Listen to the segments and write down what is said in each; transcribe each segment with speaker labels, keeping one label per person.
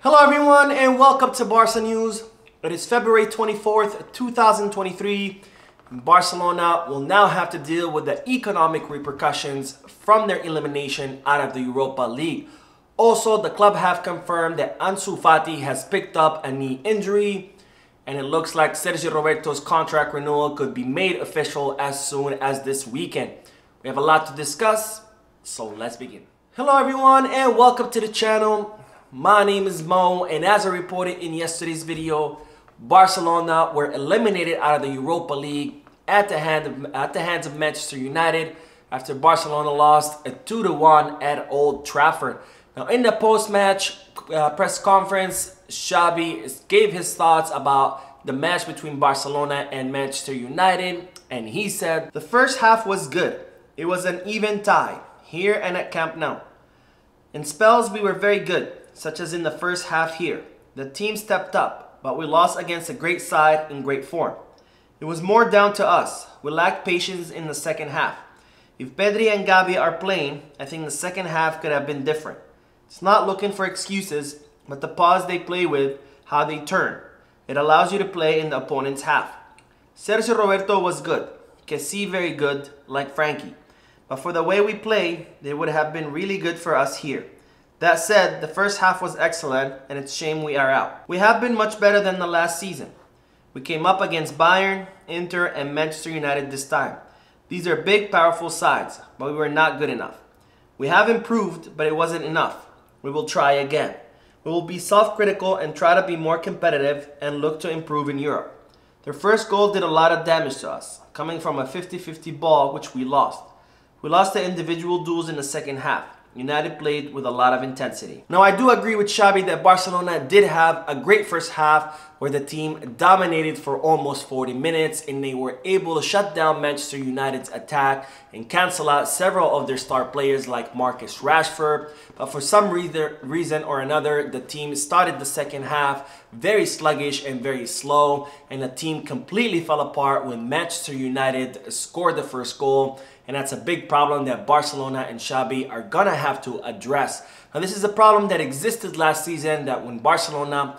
Speaker 1: Hello everyone and welcome to Barca News. It is February 24th, 2023. Barcelona will now have to deal with the economic repercussions from their elimination out of the Europa League. Also, the club have confirmed that Ansu Fati has picked up a knee injury, and it looks like Sergi Roberto's contract renewal could be made official as soon as this weekend. We have a lot to discuss, so let's begin. Hello everyone and welcome to the channel. My name is Mo, and as I reported in yesterday's video, Barcelona were eliminated out of the Europa League at the hands of Manchester United after Barcelona lost a 2-1 at Old Trafford. Now, in the post-match press conference, Xavi gave his thoughts about the match between Barcelona and Manchester United, and he said, "The first half was good. It was an even tie here and at Camp Nou. In spells, we were very good, such as in the first half here. The team stepped up, but we lost against a great side in great form. It was more down to us. We lacked patience in the second half. If Pedri and Gavi are playing, I think the second half could have been different. It's not looking for excuses, but the pause they play with, how they turn. It allows you to play in the opponent's half. Sergi Roberto was good. Kessie very good, like Frankie. But for the way we play, they would have been really good for us here. That said, the first half was excellent, and it's a shame we are out. We have been much better than the last season. We came up against Bayern, Inter, and Manchester United this time. These are big, powerful sides, but we were not good enough. We have improved, but it wasn't enough. We will try again. We will be self-critical and try to be more competitive and look to improve in Europe. Their first goal did a lot of damage to us, coming from a 50-50 ball, which we lost. We lost the individual duels in the second half. United played with a lot of intensity." Now, I do agree with Xavi that Barcelona did have a great first half where the team dominated for almost 40 minutes and they were able to shut down Manchester United's attack and cancel out several of their star players like Marcus Rashford. But for some reason or another, the team started the second half very sluggish and very slow, and the team completely fell apart when Manchester United scored the first goal. And that's a big problem that Barcelona and Xavi are gonna have to address. Now, this is a problem that existed last season, that when Barcelona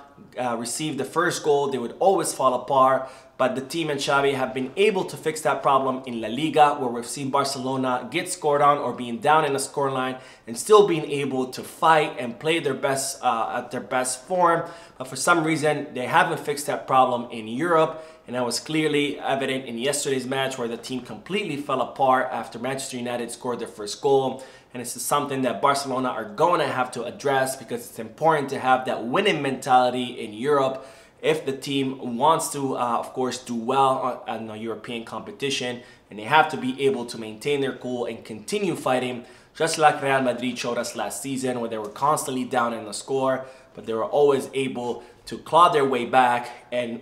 Speaker 1: received the first goal, they would always fall apart. But the team and Xavi have been able to fix that problem in La Liga, where we've seen Barcelona get scored on or being down in the scoreline and still being able to fight and play their best at their best form. But for some reason, they haven't fixed that problem in Europe. And that was clearly evident in yesterday's match, where the team completely fell apart after Manchester United scored their first goal. And this is something that Barcelona are going to have to address, because it's important to have that winning mentality in Europe if the team wants to, of course, do well in the European competition. And they have to be able to maintain their cool and continue fighting, just like Real Madrid showed us last season, where they were constantly down in the score, but they were always able to claw their way back and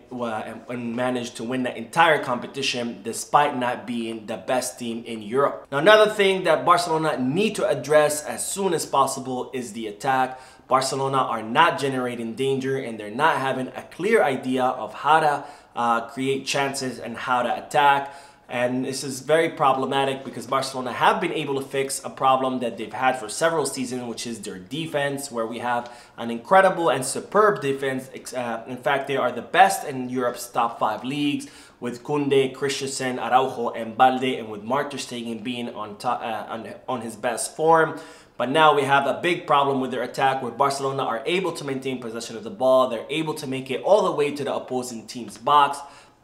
Speaker 1: manage to win the entire competition despite not being the best team in Europe. Now, another thing that Barcelona need to address as soon as possible is the attack. Barcelona are not generating danger, and they're not having a clear idea of how to create chances and how to attack. And this is very problematic, because Barcelona have been able to fix a problem that they've had for several seasons, which is their defense, where we have an incredible and superb defense. In fact, they are the best in Europe's top 5 leagues, with Koundé, Christensen, Araujo, and Balde, and with Marc ter Stegen being on his best form. But now we have a big problem with their attack, where Barcelona are able to maintain possession of the ball. They're able to make it all the way to the opposing team's box,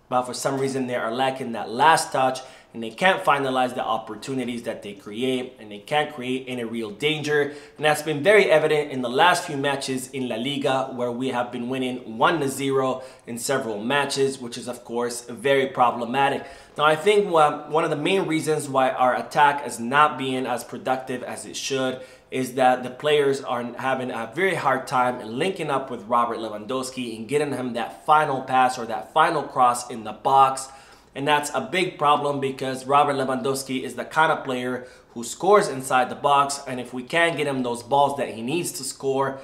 Speaker 1: but for some reason they are lacking that last touch, and they can't finalize the opportunities that they create, and they can't create any real danger. And that's been very evident in the last few matches in La Liga, where we have been winning 1-0 in several matches, which is of course very problematic. Now, I think one of the main reasons why our attack is not being as productive as it should is that the players are having a very hard time linking up with Robert Lewandowski and getting him that final pass or that final cross in the box. And that's a big problem, because Robert Lewandowski is the kind of player who scores inside the box, and if we can't get him those balls that he needs to score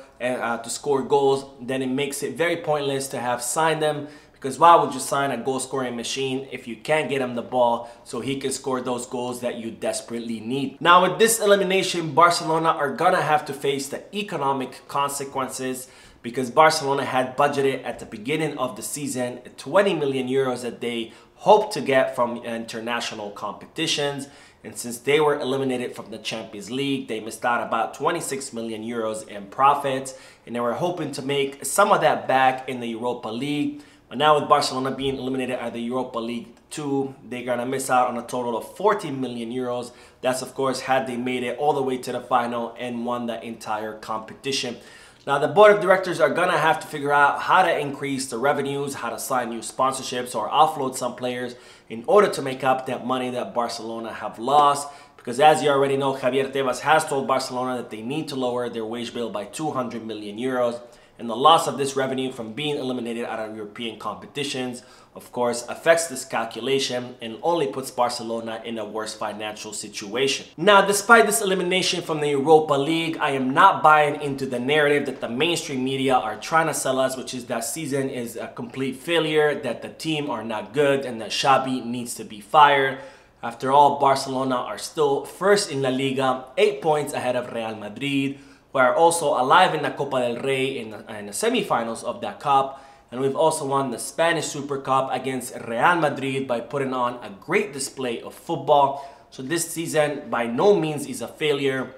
Speaker 1: goals, then it makes it very pointless to have signed them, Because why would you sign a goal-scoring machine if you can't get him the ball so he can score those goals that you desperately need? Now, with this elimination, Barcelona are gonna have to face the economic consequences, because Barcelona had budgeted at the beginning of the season 20 million euros that they hoped to get from international competitions. And since they were eliminated from the Champions League, they missed out about 26 million euros in profits. And they were hoping to make some of that back in the Europa League. But now with Barcelona being eliminated out of the Europa League 2, they're going to miss out on a total of 14 million euros. That's, of course, had they made it all the way to the final and won the entire competition. Now, the board of directors are going to have to figure out how to increase the revenues, how to sign new sponsorships or offload some players in order to make up that money that Barcelona have lost. Because as you already know, Javier Tebas has told Barcelona that they need to lower their wage bill by 200 million euros. And the loss of this revenue from being eliminated out of European competitions, of course, affects this calculation and only puts Barcelona in a worse financial situation. Now, despite this elimination from the Europa League, I am not buying into the narrative that the mainstream media are trying to sell us, which is that season is a complete failure, that the team are not good, and that Xavi needs to be fired. After all, Barcelona are still first in La Liga, 8 points ahead of Real Madrid, who are also alive in the Copa del Rey in the semifinals of that cup. And we've also won the Spanish Super Cup against Real Madrid by putting on a great display of football. So this season by no means is a failure,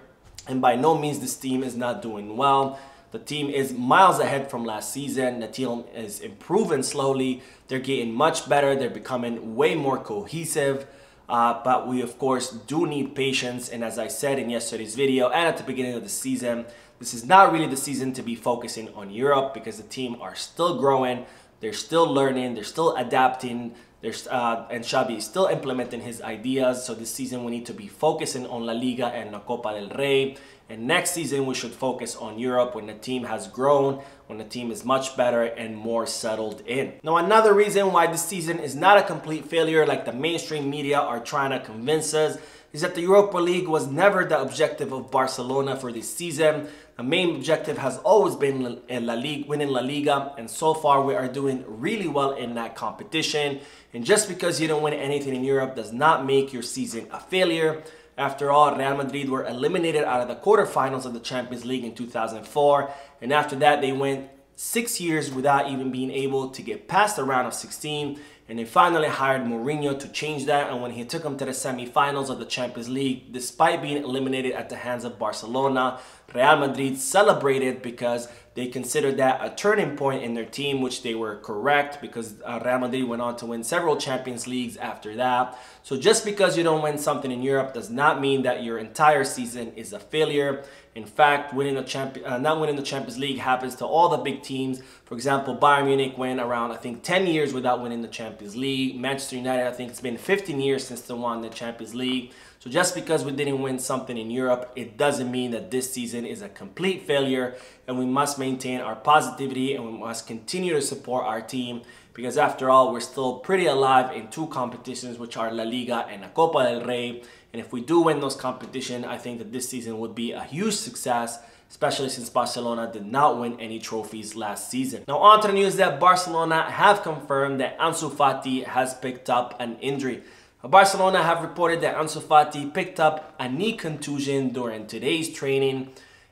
Speaker 1: and by no means this team is not doing well. The team is miles ahead from last season. The team is improving slowly. They're getting much better. They're becoming way more cohesive. But we, of course, do need patience. And as I said in yesterday's video and at the beginning of the season, this is not really the season to be focusing on Europe, because the team are still growing. They're still learning. They're still adapting. And Xavi is still implementing his ideas. So this season we need to be focusing on La Liga and La Copa del Rey. And next season we should focus on Europe when the team has grown, when the team is much better and more settled in. Now, another reason why this season is not a complete failure like the mainstream media are trying to convince us is that the Europa League was never the objective of Barcelona for this season. The main objective has always been winning La Liga, and so far we are doing really well in that competition. And just because you don't win anything in Europe does not make your season a failure. After all, Real Madrid were eliminated out of the quarterfinals of the Champions League in 2004, and after that they went 6 years without even being able to get past the round of 16, and they finally hired Mourinho to change that. And when he took them to the semi-finals of the Champions League, despite being eliminated at the hands of Barcelona, Real Madrid celebrated because they considered that a turning point in their team, which they were correct, because Real Madrid went on to win several Champions Leagues after that. So just because you don't win something in Europe does not mean that your entire season is a failure. In fact, not winning the Champions League happens to all the big teams. For example, Bayern Munich went around, I think, 10 years without winning the Champions League. Manchester United, I think it's been 15 years since they won the Champions League. So just because we didn't win something in Europe, it doesn't mean that this season is a complete failure. And we must maintain our positivity, and we must continue to support our team, because after all, we're still pretty alive in two competitions, which are La Liga and La Copa del Rey. And if we do win those competitions, I think that this season would be a huge success, especially since Barcelona did not win any trophies last season. Now, on to the news that Barcelona have confirmed that Ansu Fati has picked up an injury. Barcelona have reported that Ansu Fati picked up a knee contusion during today's training.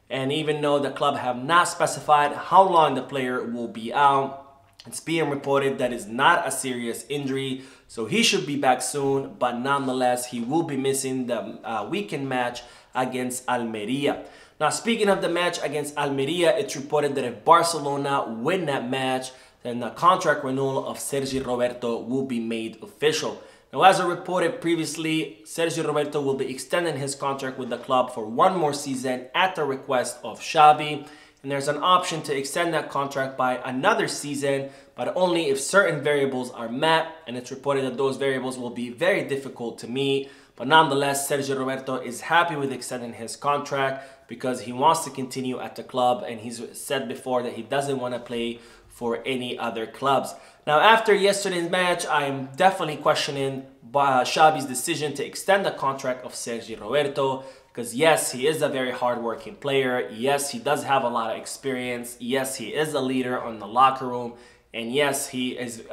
Speaker 1: And even though the club have not specified how long the player will be out, it's being reported that it's not a serious injury, so he should be back soon. But nonetheless, he will be missing the weekend match against Almeria. Now, speaking of the match against Almeria, it's reported that if Barcelona win that match, then the contract renewal of Sergi Roberto will be made official. Now, as I reported previously, Sergio Roberto will be extending his contract with the club for one more season at the request of Xavi. And there's an option to extend that contract by another season, but only if certain variables are met. And it's reported that those variables will be very difficult to meet. But nonetheless, Sergio Roberto is happy with extending his contract because he wants to continue at the club. And he's said before that he doesn't want to play for any other clubs. Now, after yesterday's match, I am definitely questioning Xavi's decision to extend the contract of Sergi Roberto, because yes, he is a very hardworking player. Yes, he does have a lot of experience. Yes, he is a leader on the locker room. And yes, he is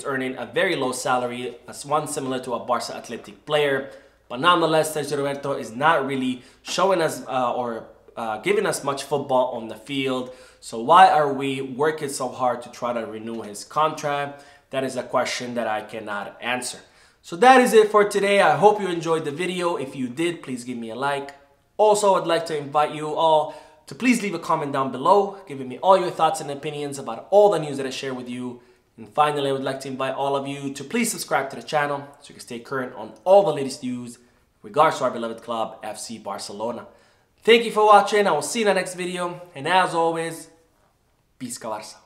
Speaker 1: earning a very low salary, as one similar to a Barca Athletic player. But nonetheless, Sergi Roberto is not really showing us or giving us much football on the field. So why are we working so hard to try to renew his contract? That is a question that I cannot answer. So that is it for today. I hope you enjoyed the video. If you did, please give me a like. Also, I'd like to invite you all to please leave a comment down below, giving me all your thoughts and opinions about all the news that I share with you. And finally, I would like to invite all of you to please subscribe to the channel so you can stay current on all the latest news in regards to our beloved club, FC Barcelona. Thank you for watching. I will see you in the next video. And as always, Peace, Barça.